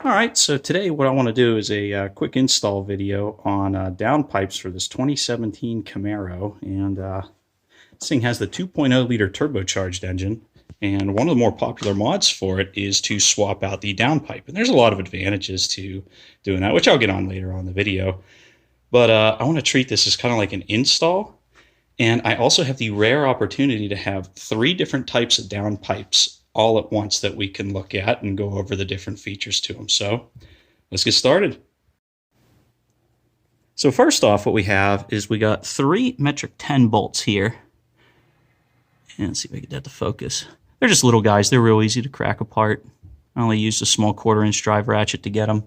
Alright, so today what I want to do is a quick install video on downpipes for this 2017 Camaro. And this thing has the 2.0 liter turbocharged engine, and one of the more popular mods for it is to swap out the downpipe. And there's a lot of advantages to doing that, which I'll get on later on in the video. But I want to treat this as kind of like an install. And I also have the rare opportunity to have 3 different types of downpipes all at once that we can look at and go over the different features to them. So let's get started. So first off, what we have is we got 3 metric 10 bolts here. And let's see if I can get that to focus. They're just little guys. They're real easy to crack apart. I only used a small 1/4-inch drive ratchet to get them.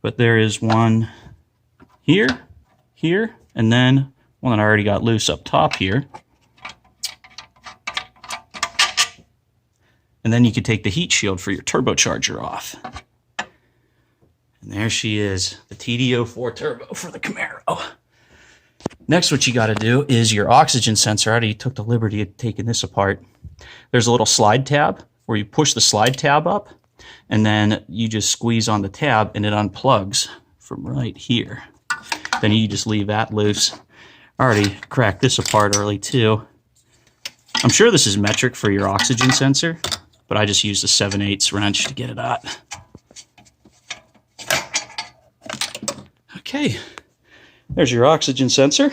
But there is one here, here, and then one that I already got loose up top here. And then you could take the heat shield for your turbocharger off. And there she is, the TD04 turbo for the Camaro. Next, what you got to do is your oxygen sensor. I already took the liberty of taking this apart. There's a little slide tab where you push the slide tab up, and then you just squeeze on the tab and it unplugs from right here. Then you just leave that loose. I already cracked this apart early too. I'm sure this is metric for your oxygen sensor, but I just used a 7/8 wrench to get it out. Okay, there's your oxygen sensor.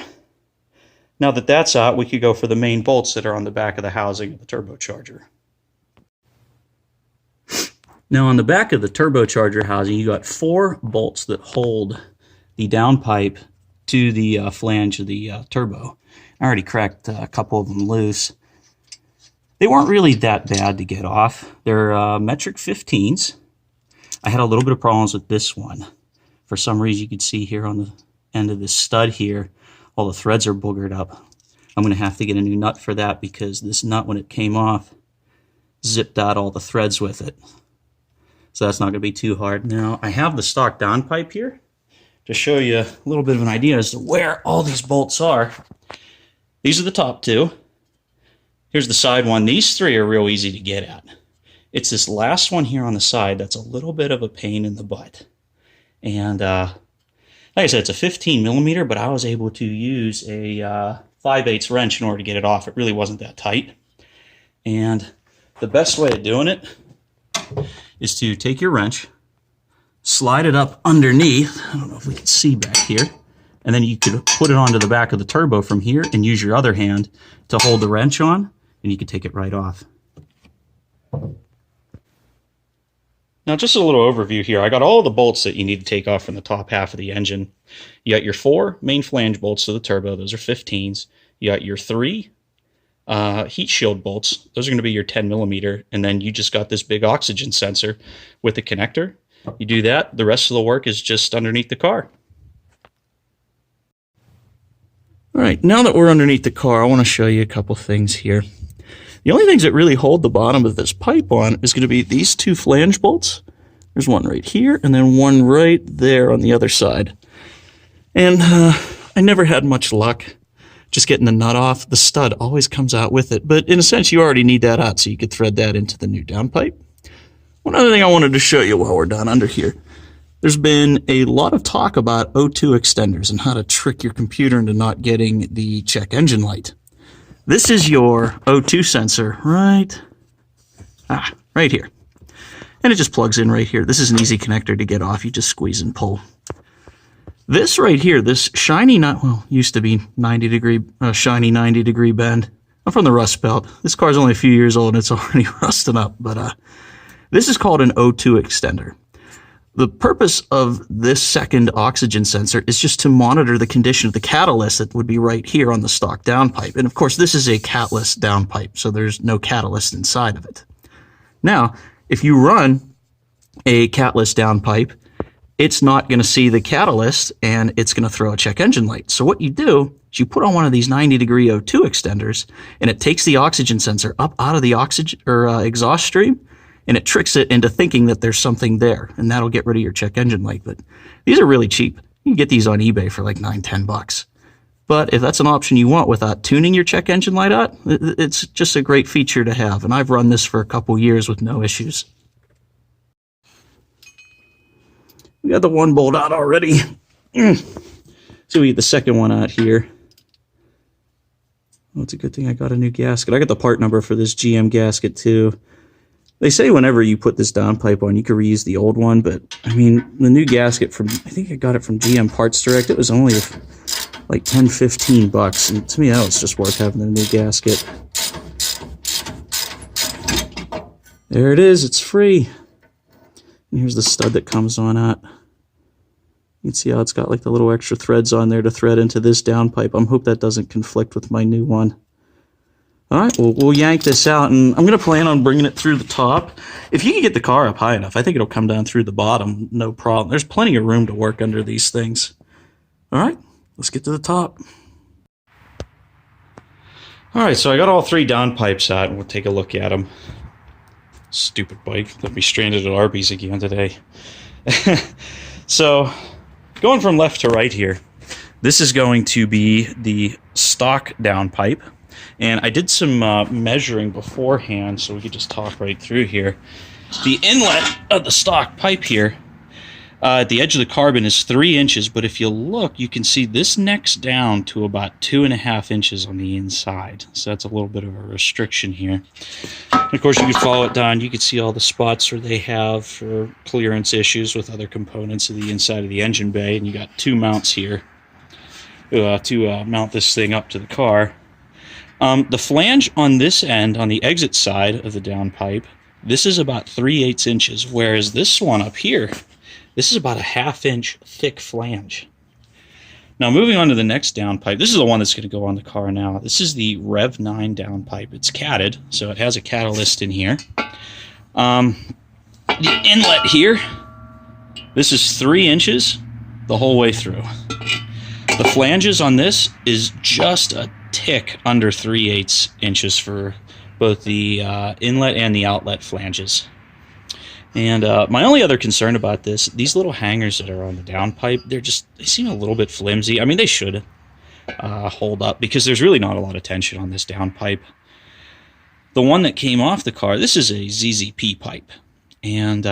Now that that's out, we could go for the main bolts that are on the back of the housing of the turbocharger. Now on the back of the turbocharger housing, you got 4 bolts that hold the downpipe to the flange of the turbo. I already cracked a couple of them loose. They weren't really that bad to get off. They're metric 15s. I had a little bit of problems with this one. For some reason, you can see here on the end of this stud here, all the threads are boogered up. I'm going to have to get a new nut for that because this nut, when it came off, zipped out all the threads with it. So that's not going to be too hard. Now, I have the stock downpipe here to show you a little bit of an idea as to where all these bolts are. These are the top 2. Here's the side one. These 3 are real easy to get at. It's this last one here on the side that's a little bit of a pain in the butt. And like I said, it's a 15 millimeter, but I was able to use a 5/8 wrench in order to get it off. It really wasn't that tight. And the best way of doing it is to take your wrench, slide it up underneath. I don't know if we can see back here. And then you could put it onto the back of the turbo from here and use your other hand to hold the wrench on, and you can take it right off. Now, just a little overview here. I got all the bolts that you need to take off from the top half of the engine. You got your 4 main flange bolts to the turbo. Those are 15s. You got your 3 heat shield bolts. Those are going to be your 10 millimeter. And then you just got this big oxygen sensor with the connector. You do that. The rest of the work is just underneath the car. All right, now that we're underneath the car, I want to show you a couple things here. The only things that really hold the bottom of this pipe on is going to be these 2 flange bolts. There's one right here, and then one right there on the other side. And I never had much luck just getting the nut off. The stud always comes out with it, but in a sense, you already need that out so you could thread that into the new downpipe. One other thing I wanted to show you while we're done under here. There's been a lot of talk about O2 extenders and how to trick your computer into not getting the check engine light. This is your O2 sensor right here. And it just plugs in right here. This is an easy connector to get off. You just squeeze and pull. This right here, this shiny, used to be 90 degree, shiny 90 degree bend. I'm from the Rust Belt. This car's only a few years old and it's already rusting up, but this is called an O2 extender. The purpose of this second oxygen sensor is just to monitor the condition of the catalyst that would be right here on the stock downpipe. And of course, this is a catless downpipe, so there's no catalyst inside of it. Now, if you run a catless downpipe, it's not going to see the catalyst and it's going to throw a check engine light. So what you do is you put on one of these 90 degree O2 extenders and it takes the oxygen sensor up out of the oxygen or exhaust stream, and it tricks it into thinking that there's something there, and that'll get rid of your check engine light. But these are really cheap. You can get these on eBay for like $9–10. But if that's an option you want without tuning your check engine light out, it's just a great feature to have. And I've run this for a couple years with no issues. We got the one bolt out already. So we get the second one out here. Well, it's a good thing I got a new gasket. I got the part number for this GM gasket too. They say whenever you put this downpipe on, you can reuse the old one, but I mean, the new gasket from, I think I got it from GM Parts Direct. It was only like 10-15 bucks, and to me that was just worth having the new gasket. There it is, it's free. And here's the stud that comes on it. You can see how it's got like the little extra threads on there to thread into this downpipe. I hope that doesn't conflict with my new one. Alright, well, we'll yank this out, and I'm going to plan on bringing it through the top. If you can get the car up high enough, I think it'll come down through the bottom, no problem. There's plenty of room to work under these things. Alright, let's get to the top. Alright, so I got all 3 downpipes out, and we'll take a look at them. Stupid bike, left me stranded at Arby's again today. So, going from left to right here, this is going to be the stock downpipe. And I did some measuring beforehand, so we could just talk right through here. The inlet of the stock pipe here, at the edge of the carbon, is 3 inches, but if you look, you can see this necks down to about 2.5 inches on the inside. So that's a little bit of a restriction here. And of course, you could follow it down. You can see all the spots where they have for clearance issues with other components of the inside of the engine bay, and you got 2 mounts here to mount this thing up to the car. The flange on this end, on the exit side of the downpipe, this is about 3/8 inches, whereas this one up here, this is about a 1/2 inch thick flange. Now moving on to the next downpipe, this is the one that's going to go on the car now. This is the Rev 9 downpipe. It's catted, so it has a catalyst in here. The inlet here, this is 3 inches the whole way through. The flanges on this is just a tick under 3/8 inches for both the inlet and the outlet flanges. And my only other concern about this, these little hangers that are on the downpipe, they seem a little bit flimsy. I mean, they should hold up because there's really not a lot of tension on this downpipe. The one that came off the car, this is a ZZP pipe. And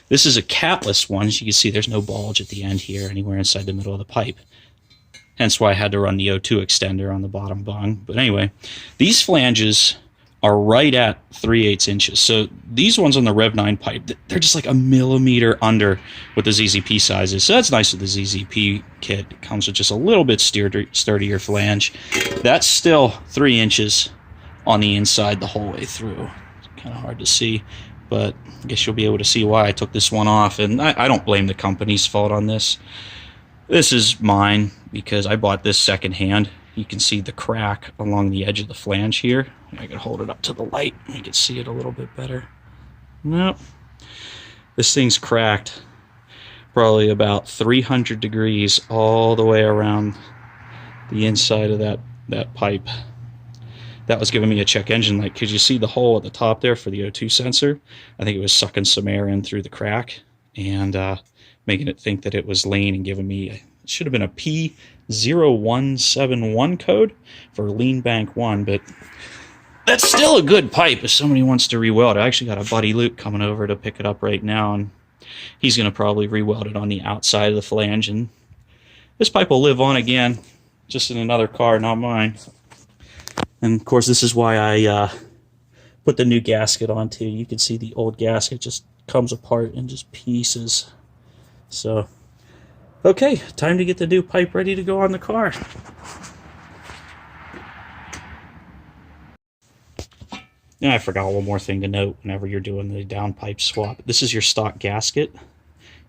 this is a catless one. As you can see, there's no bulge at the end here anywhere inside the middle of the pipe. Hence why I had to run the O2 extender on the bottom bung. But anyway, these flanges are right at 3/8 inches. So these ones on the Rev 9 pipe, they're just like a millimeter under what the ZZP size is. So that's nice with the ZZP kit. It comes with just a little bit sturdier flange. That's still 3 inches on the inside the whole way through. It's kind of hard to see, but I guess you'll be able to see why I took this one off. And I don't blame the company's fault on this. This is mine because I bought this secondhand. You can see the crack along the edge of the flange here. I can hold it up to the light. You can see it a little bit better. Nope. This thing's cracked probably about 300 degrees all the way around the inside of that pipe. That was giving me a check engine light. Could you see the hole at the top there for the O2 sensor? I think it was sucking some air in through the crack and making it think that it was lean and giving me, it should have been a P0171 code for lean bank 1, but that's still a good pipe if somebody wants to re-weld it. I actually got a buddy Luke coming over to pick it up right now, and he's going to probably re-weld it on the outside of the flange, and this pipe will live on again, just in another car, not mine. And of course, this is why I put the new gasket on too. You can see the old gasket just comes apart in just pieces. So, okay, time to get the new pipe ready to go on the car. Now I forgot one more thing to note whenever you're doing the downpipe swap. This is your stock gasket.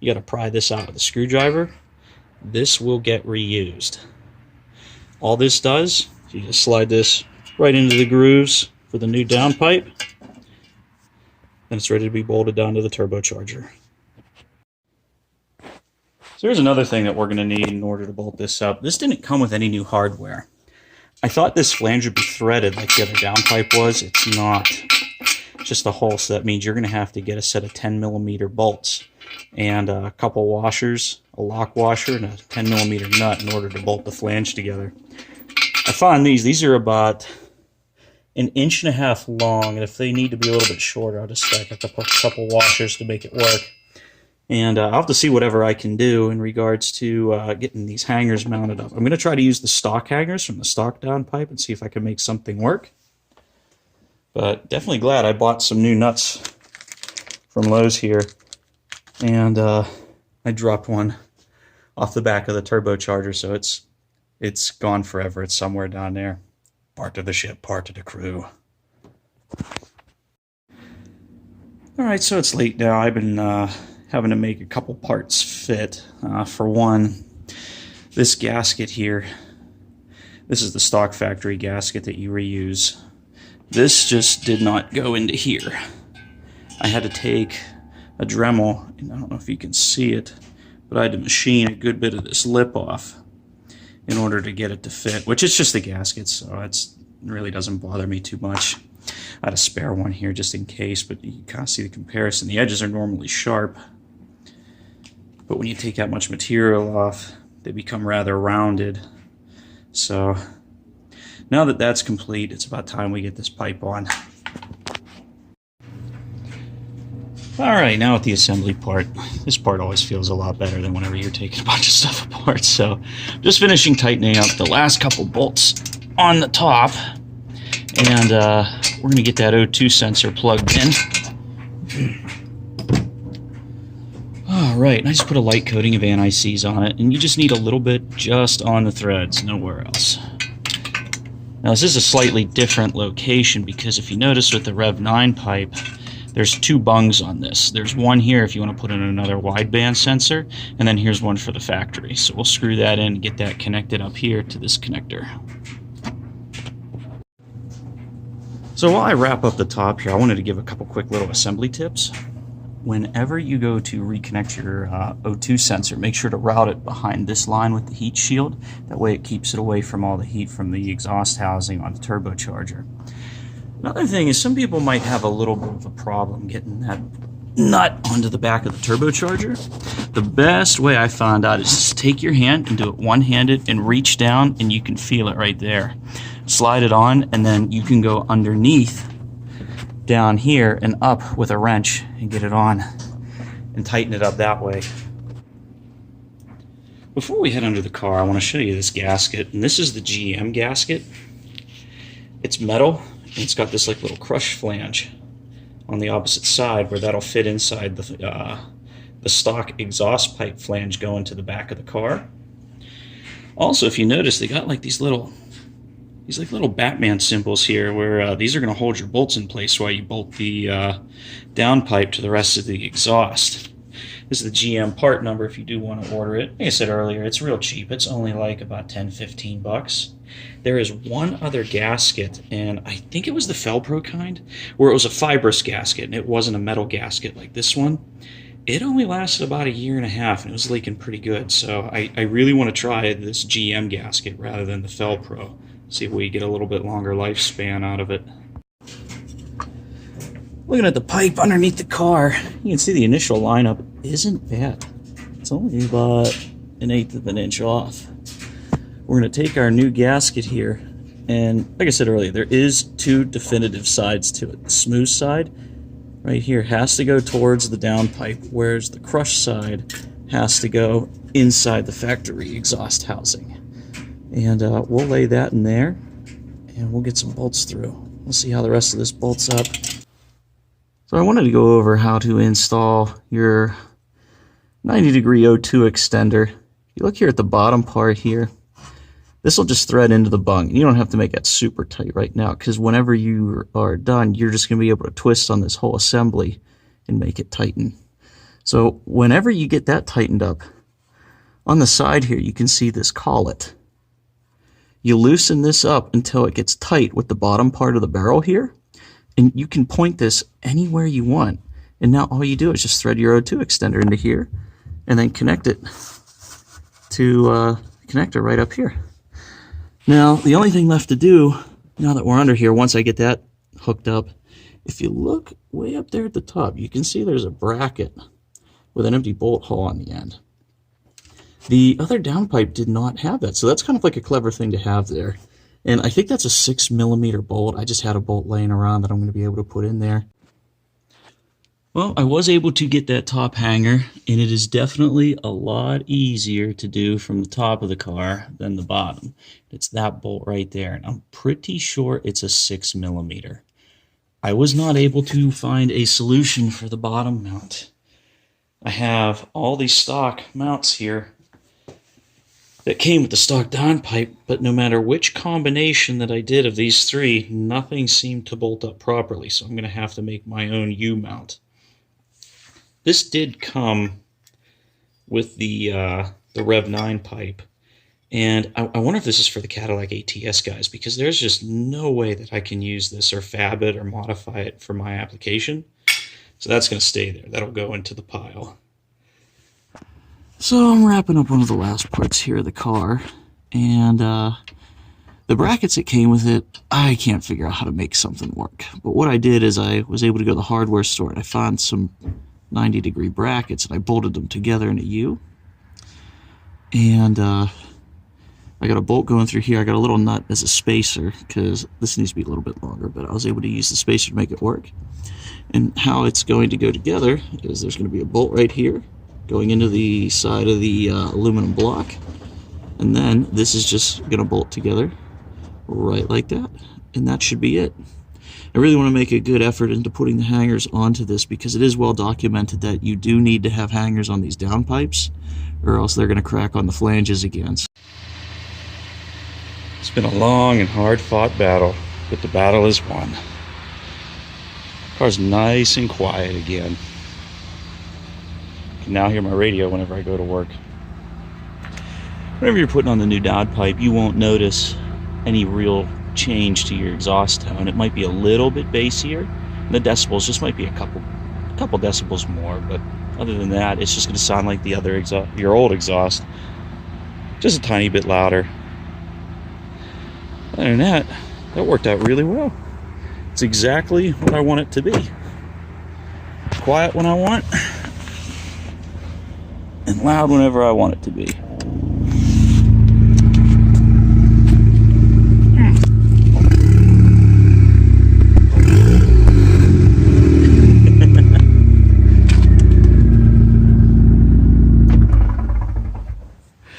You got to pry this out with a screwdriver. This will get reused. All this does, you just slide this right into the grooves for the new downpipe, and it's ready to be bolted down to the turbocharger. So here's another thing that we're going to need in order to bolt this up. This didn't come with any new hardware. I thought this flange would be threaded like the other downpipe was. It's not. It's just a hole, so that means you're going to have to get a set of 10mm bolts and a couple washers, a lock washer, and a 10mm nut in order to bolt the flange together. I found these are about 1.5 inches long, and if they need to be a little bit shorter, I'll just stack a couple washers to make it work. And I'll have to see whatever I can do in regards to getting these hangers mounted up. I'm going to try to use the stock hangers from the stock downpipe and see if I can make something work. But definitely glad I bought some new nuts from Lowe's here. And I dropped one off the back of the turbocharger, so it's gone forever. It's somewhere down there. Part of the ship, part of the crew. Alright, so it's late now. I've been having to make a couple parts fit. For one, this gasket here, this is the stock factory gasket that you reuse. This just did not go into here. I had to take a Dremel, and I don't know if you can see it, but I had to machine a good bit of this lip off in order to get it to fit, which is just the gasket, so it really doesn't bother me too much. I had a spare one here just in case, but you can kind of see the comparison. The edges are normally sharp, but when you take that much material off, they become rather rounded. So now that that's complete, it's about time we get this pipe on. Alright, now with the assembly part. This part always feels a lot better than whenever you're taking a bunch of stuff apart. So just finishing tightening up the last couple bolts on the top. And we're going to get that O2 sensor plugged in. Alright, and I just put a light coating of anti-seize on it. And you just need a little bit just on the threads, nowhere else. Now this is a slightly different location because if you notice with the Rev 9 pipe, there's two bungs on this. There's one here if you want to put in another wideband sensor, and then here's one for the factory. So we'll screw that in and get that connected up here to this connector. So while I wrap up the top here, I wanted to give a couple quick little assembly tips. Whenever you go to reconnect your O2 sensor, make sure to route it behind this line with the heat shield. That way it keeps it away from all the heat from the exhaust housing on the turbocharger. Another thing is some people might have a little bit of a problem getting that nut onto the back of the turbocharger. The best way I found out is just take your hand and do it one-handed and reach down and you can feel it right there. Slide it on and then you can go underneath down here and up with a wrench and get it on and tighten it up that way. Before we head under the car, I want to show you this gasket, and this is the GM gasket. It's metal. And it's got this like little crush flange on the opposite side where that'll fit inside the stock exhaust pipe flange going to the back of the car. Also, if you notice, they got like these little Batman symbols here where these are going to hold your bolts in place while you bolt the downpipe to the rest of the exhaust. This is the GM part number if you do want to order it. Like I said earlier, it's real cheap. It's only like about 10-15 bucks. There is one other gasket, and I think it was the Felpro kind, where it was a fibrous gasket, and it wasn't a metal gasket like this one. It only lasted about 1.5 years, and it was leaking pretty good, so I really want to try this GM gasket rather than the Felpro. See if we get a little bit longer lifespan out of it. Looking at the pipe underneath the car, you can see the initial lineup isn't bad. It's only about 1/8 of an inch off. We're going to take our new gasket here, and like I said earlier, there is two definitive sides to it. The smooth side right here has to go towards the downpipe, whereas the crush side has to go inside the factory exhaust housing. And we'll lay that in there, and we'll get some bolts through. We'll see how the rest of this bolts up. So I wanted to go over how to install your 90-degree O2 extender. If you look here at the bottom part here, this will just thread into the bung. You don't have to make that super tight right now because whenever you are done, you're just going to be able to twist on this whole assembly and make it tighten. So whenever you get that tightened up, on the side here you can see this collet. You loosen this up until it gets tight with the bottom part of the barrel here, and you can point this anywhere you want. And now all you do is just thread your O2 extender into here and then connect it to the connector right up here. Now, the only thing left to do, now that we're under here, once I get that hooked up, if you look way up there at the top, you can see there's a bracket with an empty bolt hole on the end. The other downpipe did not have that, so that's kind of like a clever thing to have there. And I think that's a 6mm bolt. I just had a bolt laying around that I'm going to be able to put in there. Well, I was able to get that top hanger, and it is definitely a lot easier to do from the top of the car than the bottom. It's that bolt right there, and I'm pretty sure it's a 6mm. I was not able to find a solution for the bottom mount. I have all these stock mounts here that came with the stock downpipe, but no matter which combination that I did of these three, nothing seemed to bolt up properly, so I'm going to have to make my own U-mount. This did come with the Rev 9 pipe, and I wonder if this is for the Cadillac ATS guys, because there's just no way that I can use this or fab it or modify it for my application. So that's going to stay there. That'll go into the pile. So I'm wrapping up one of the last parts here of the car, and the brackets that came with it, I can't figure out how to make something work. But what I did is I was able to go to the hardware store, and I found some 90-degree brackets, and I bolted them together in a U. And I got a bolt going through here. I got a little nut as a spacer, because this needs to be a little bit longer, but I was able to use the spacer to make it work. And how it's going to go together is there's going to be a bolt right here going into the side of the aluminum block, and then this is just going to bolt together right like that, and that should be it. I really want to make a good effort into putting the hangers onto this, because it is well documented that you do need to have hangers on these downpipes, or else they're going to crack on the flanges again. It's been a long and hard-fought battle, but the battle is won. The car's nice and quiet again. I can now hear my radio whenever I go to work. Whenever you're putting on the new downpipe, you won't notice any real change to your exhaust tone. It might be a little bit bassier, and the decibels just might be a couple decibels more, but other than that, it's just going to sound like the other your old exhaust, just a tiny bit louder. Other than that, that worked out really well. It's exactly what I want it to be. Quiet when I want, and loud whenever I want it to be.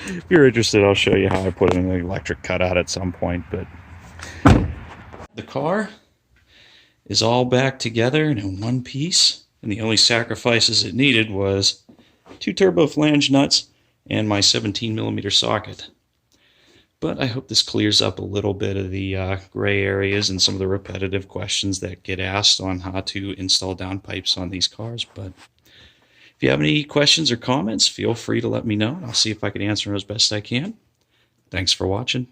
If you're interested, I'll show you how I put in an electric cutout at some point, but the car is all back together and in one piece, and the only sacrifices it needed was 2 turbo flange nuts and my 17mm socket. But I hope this clears up a little bit of the gray areas and some of the repetitive questions that get asked on how to install downpipes on these cars. But if you have any questions or comments, feel free to let me know, and I'll see if I can answer them as best I can. Thanks for watching.